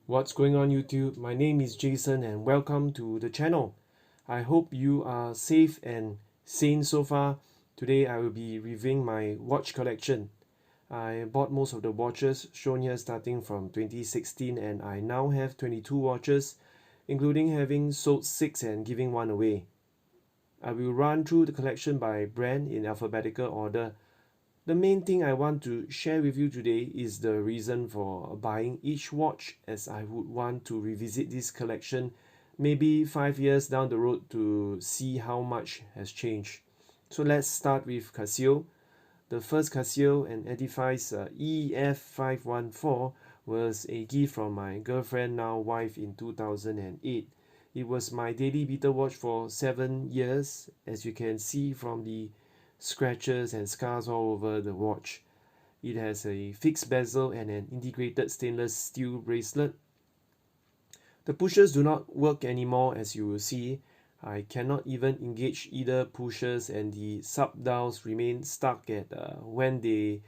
What's going on YouTube? My name is Jason and welcome to the channel. I hope you are safe and sane so far. Today I will be reviewing my watch collection. I bought most of the watches shown here starting from 2016 and I now have 22 watches, including having sold 6 and giving one away. I will run through the collection by brand in alphabetical order. The main thing I want to share with you today is the reason for buying each watch, as I would want to revisit this collection maybe 5 years down the road to see how much has changed. So let's start with Casio. The first Casio, an Edifice EF514, was a gift from my girlfriend, now wife, in 2008. It was my daily beater watch for 7 years, as you can see from the scratches and scars all over the watch. It has a fixed bezel and an integrated stainless steel bracelet. The pushers do not work anymore, as you will see. I cannot even engage either pushers and the sub dials remain stuck at when they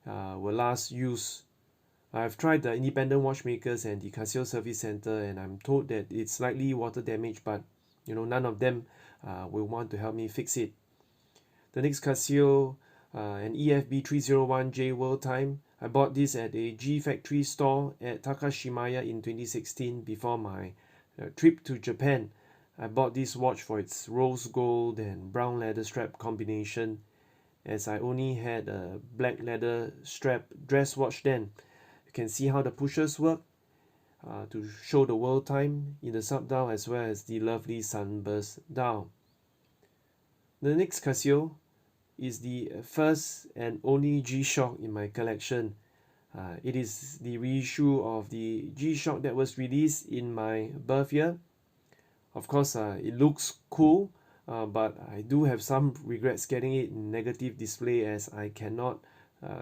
were last used. I've tried the independent watchmakers and the Casio service center and I'm told that it's likely water damage, but none of them will want to help me fix it. The next Casio, an EFB301J World Time. I bought this at a G Factory store at Takashimaya in 2016 before my trip to Japan. I bought this watch for its rose gold and brown leather strap combination, as I only had a black leather strap dress watch then. You can see how the pushers work to show the world time in the sub dial as well as the lovely sunburst dial. The next Casio is the first and only G-Shock in my collection. It is the reissue of the G-Shock that was released in my birth year. Of course, it looks cool, but I do have some regrets getting it in negative display, as I cannot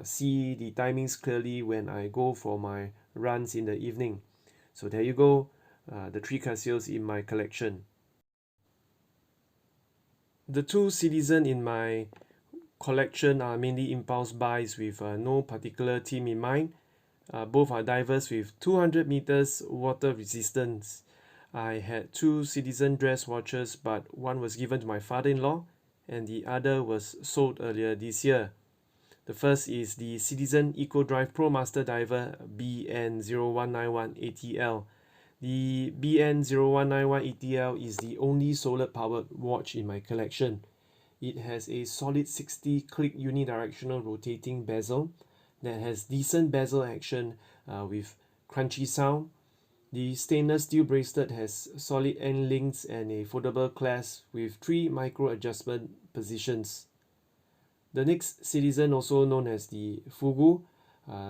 see the timings clearly when I go for my runs in the evening. So there you go, the 3 Casios in my collection. The 2 Citizen in my collection are mainly impulse buys with no particular theme in mind. Both are divers with 200 meters water resistance. I had 2 Citizen dress watches, but one was given to my father-in-law and the other was sold earlier this year. The first is the Citizen Eco Drive Pro Master Diver BN0191 ATL. The BN0191 ATL is the only solar powered watch in my collection. It has a solid 60-click unidirectional rotating bezel that has decent bezel action with crunchy sound. The stainless steel bracelet has solid end links and a foldable clasp with 3 micro adjustment positions. The next Citizen, also known as the Fugu,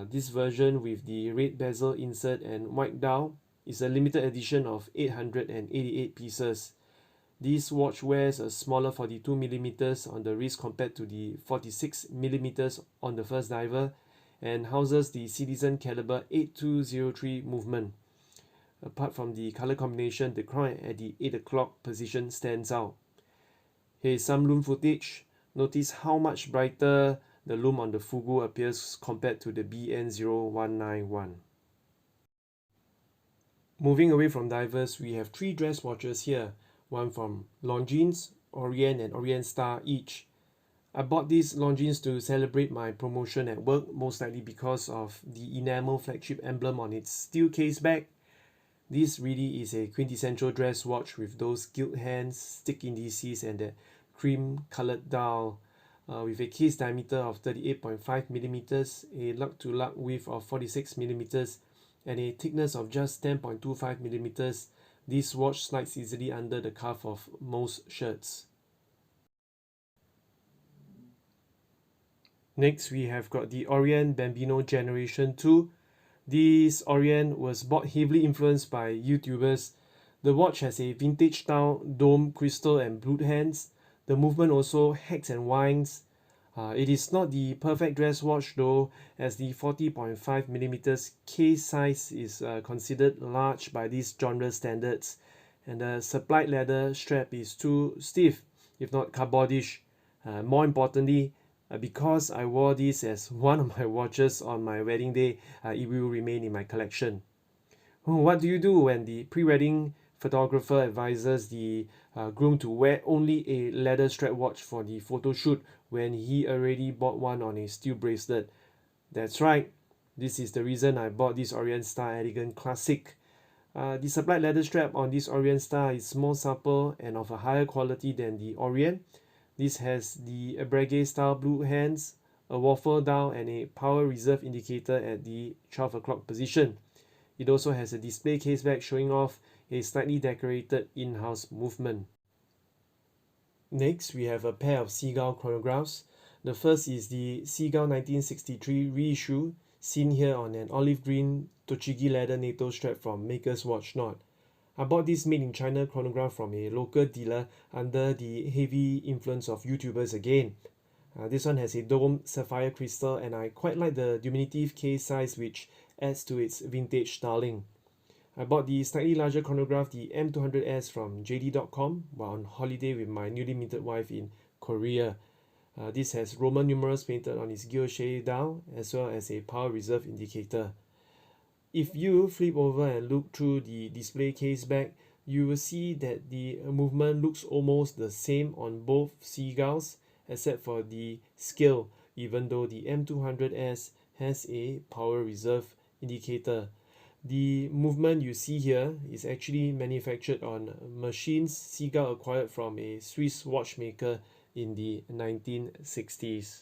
this version with the red bezel insert and white dial, is a limited edition of 888 pieces. This watch wears a smaller 42mm on the wrist compared to the 46mm on the first diver and houses the Citizen caliber 8203 movement. Apart from the color combination, the crown at the 8 o'clock position stands out. Here is some lume footage. Notice how much brighter the lume on the Fugu appears compared to the BN0191. Moving away from divers, we have 3 dress watches here. One from Longines, Orient and Orient Star each. I bought these Longines to celebrate my promotion at work, most likely because of the enamel flagship emblem on its steel case back. This really is a quintessential dress watch with those gilt hands, stick indices and that cream colored dial. With a case diameter of 38.5mm, a lug-to-lug width of 46mm and a thickness of just 10.25mm, this watch slides easily under the cuff of most shirts. Next, we have got the Orient Bambino Generation 2. This Orient was bought heavily influenced by YouTubers. The watch has a vintage style dome, crystal and blued hands. The movement also hacks and winds. It is not the perfect dress watch though, as the 40.5mm case size is considered large by these genre standards, and the supplied leather strap is too stiff, if not cardboardish. More importantly, because I wore this as one of my watches on my wedding day, it will remain in my collection. What do you do when the pre-wedding photographer advises the groom to wear only a leather strap watch for the photo shoot when he already bought one on a steel bracelet? That's right. This is the reason I bought this Orient Star Elegant Classic. The supplied leather strap on this Orient Star is more supple and of a higher quality than the Orient. This has the Breguet style blue hands, a waffle dial and a power reserve indicator at the 12 o'clock position. It also has a display case back showing off a slightly decorated in-house movement. Next, we have a pair of Seagull chronographs. The first is the Seagull 1963 reissue, seen here on an olive green Tochigi leather NATO strap from Maker's Watch Not. I bought this made in China chronograph from a local dealer under the heavy influence of YouTubers again. This one has a dome sapphire crystal and I quite like the diminutive case size which adds to its vintage styling. I bought the slightly larger chronograph, the M200S from JD.com, while on holiday with my newly minted wife in Korea. This has Roman numerals painted on its guilloche dial as well as a power reserve indicator. If you flip over and look through the display case back, you will see that the movement looks almost the same on both Seagulls except for the scale, even though the M200S has a power reserve indicator. The movement you see here is actually manufactured on machines Seagull acquired from a Swiss watchmaker in the 1960s.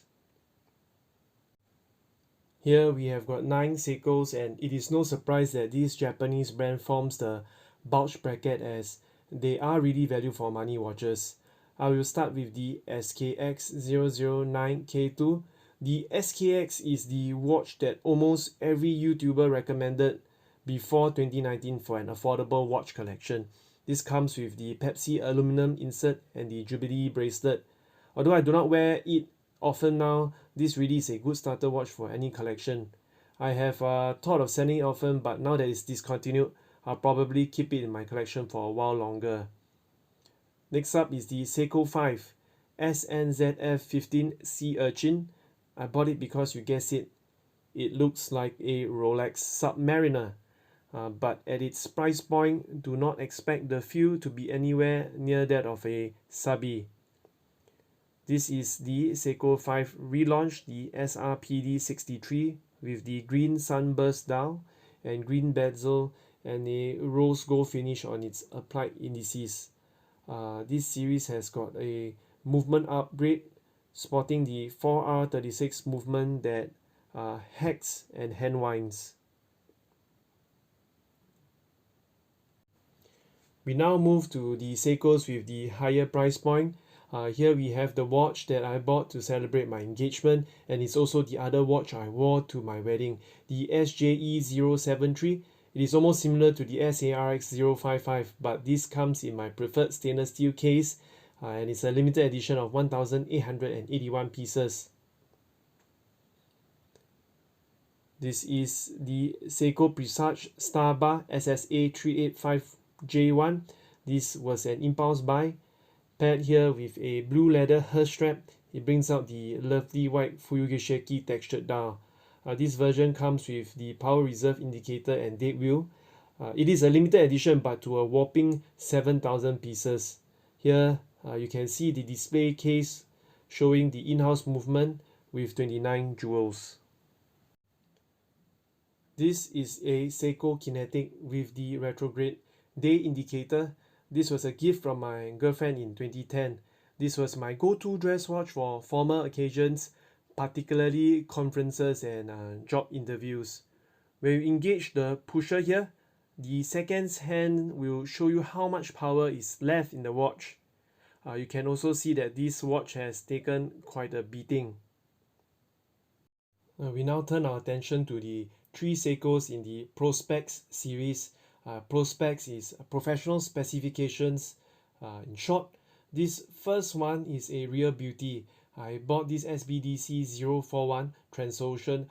Here we have got 9 Seikos, and it is no surprise that this Japanese brand forms the bulge bracket as they are really value for money watches. I will start with the SKX009K2. The SKX is the watch that almost every YouTuber recommended before 2019 for an affordable watch collection. This comes with the Pepsi aluminum insert and the Jubilee bracelet. Although I do not wear it often now, this really is a good starter watch for any collection. I have thought of selling it often, but now that it's discontinued, I'll probably keep it in my collection for a while longer. Next up is the Seiko 5 SNZF15 Sea Urchin. I bought it because you guessed it, it looks like a Rolex Submariner. But at its price point, do not expect the feel to be anywhere near that of a Sabi. This is the Seiko 5 relaunch, the SRPD63 with the green sunburst dial and green bezel and a rose gold finish on its applied indices. This series has got a movement upgrade sporting the 4R36 movement that hacks and hand winds. We now move to the Seikos with the higher price point. Here we have the watch that I bought to celebrate my engagement, and it's also the other watch I wore to my wedding, the SJE073. It is almost similar to the SARX055, but this comes in my preferred stainless steel case, and it's a limited edition of 1,881 pieces. This is the Seiko Presage Starbar SSA385J1. This was an impulse buy. Paired here with a blue leather Hersh strap, it brings out the lovely white Fuyugishiki textured dial. This version comes with the power reserve indicator and date wheel. It is a limited edition but to a whopping 7,000 pieces. Here you can see the display case showing the in-house movement with 29 jewels. This is a Seiko Kinetic with the retrograde day indicator. This was a gift from my girlfriend in 2010. This was my go-to dress watch for formal occasions, particularly conferences and job interviews. When you engage the pusher here, the seconds hand will show you how much power is left in the watch. You can also see that this watch has taken quite a beating. We now turn our attention to the 3 Seikos in the Prospex series. Prospex is professional specifications. In short, this first one is a real beauty. I bought this SBDC 041 Transocean,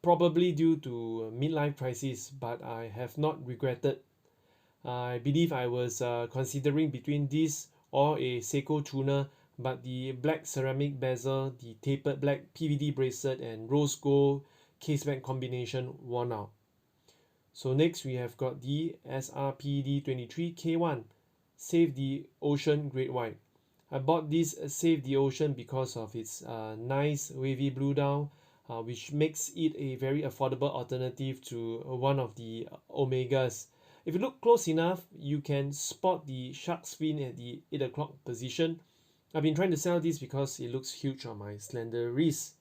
probably due to midlife crisis, but I have not regretted. I believe I was considering between this or a Seiko tuner, but the black ceramic bezel, the tapered black PVD bracelet and rose gold caseback combination won out. So next we have got the SRPD23K1 Save the Ocean Great White. I bought this Save the Ocean because of its nice wavy blue down, which makes it a very affordable alternative to one of the Omegas. If you look close enough, you can spot the shark's fin at the 8 o'clock position. I've been trying to sell this because it looks huge on my slender wrist.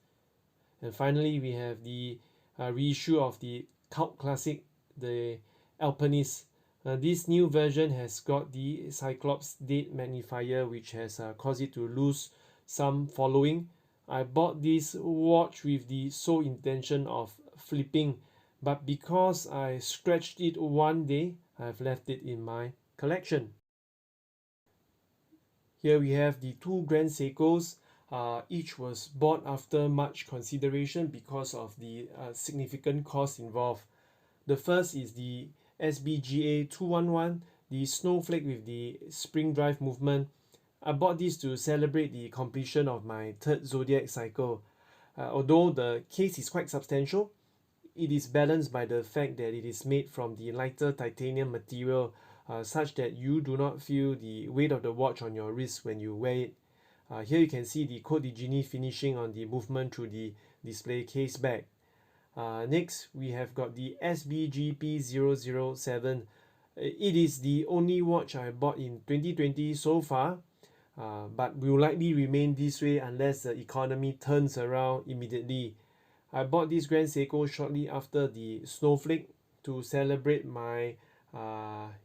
And finally, we have the reissue of the cult classic, the Alpinist. This new version has got the Cyclops date magnifier, which has caused it to lose some following. I bought this watch with the sole intention of flipping, but because I scratched it one day, I've left it in my collection. Here we have the two Grand Seikos. Each was bought after much consideration because of the significant cost involved. The first is the SBGA 211, the snowflake with the spring drive movement. I bought this to celebrate the completion of my third zodiac cycle. Although the case is quite substantial, it is balanced by the fact that it is made from the lighter titanium material, such that you do not feel the weight of the watch on your wrist when you wear it. Here you can see the Code de Genie finishing on the movement through the display case back. Next, we have got the SBGP007. It is the only watch I bought in 2020 so far, but will likely remain this way unless the economy turns around immediately. I bought this Grand Seiko shortly after the snowflake to celebrate my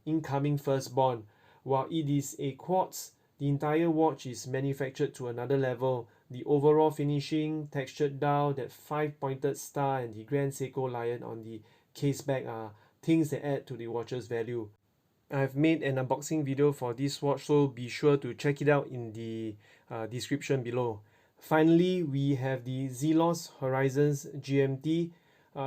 incoming firstborn. While it is a quartz, the entire watch is manufactured to another level. The overall finishing, textured dial, that 5-pointed star, and the Grand Seiko lion on the case back are things that add to the watch's value. I've made an unboxing video for this watch, so be sure to check it out in the description below. Finally, we have the Zelos Horizons GMT.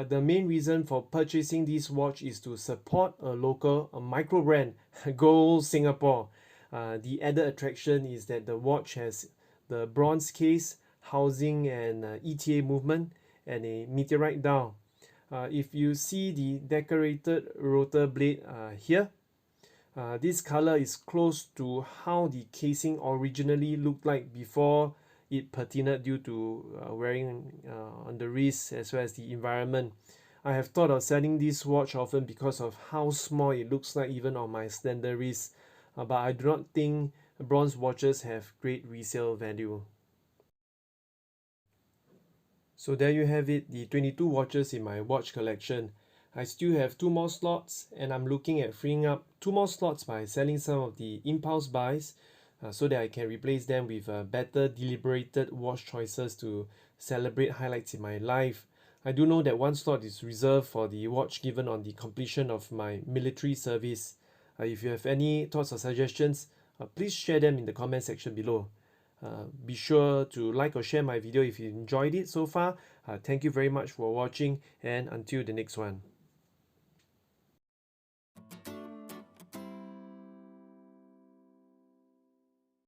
The main reason for purchasing this watch is to support a micro brand, Go Singapore. The added attraction is that the watch has the bronze case, housing and ETA movement, and a meteorite dial. If you see the decorated rotor blade here, this color is close to how the casing originally looked like before it patinaed due to wearing on the wrist as well as the environment. I have thought of selling this watch often because of how small it looks like even on my slender wrist, but I do not think bronze watches have great resale value. So there you have it, the 22 watches in my watch collection. I still have 2 more slots, and I'm looking at freeing up 2 more slots by selling some of the impulse buys so that I can replace them with better deliberated watch choices to celebrate highlights in my life. I do know that 1 slot is reserved for the watch given on the completion of my military service. If you have any thoughts or suggestions, please share them in the comment section below. Be sure to like or share my video if you enjoyed it so far. Thank you very much for watching, and until the next one.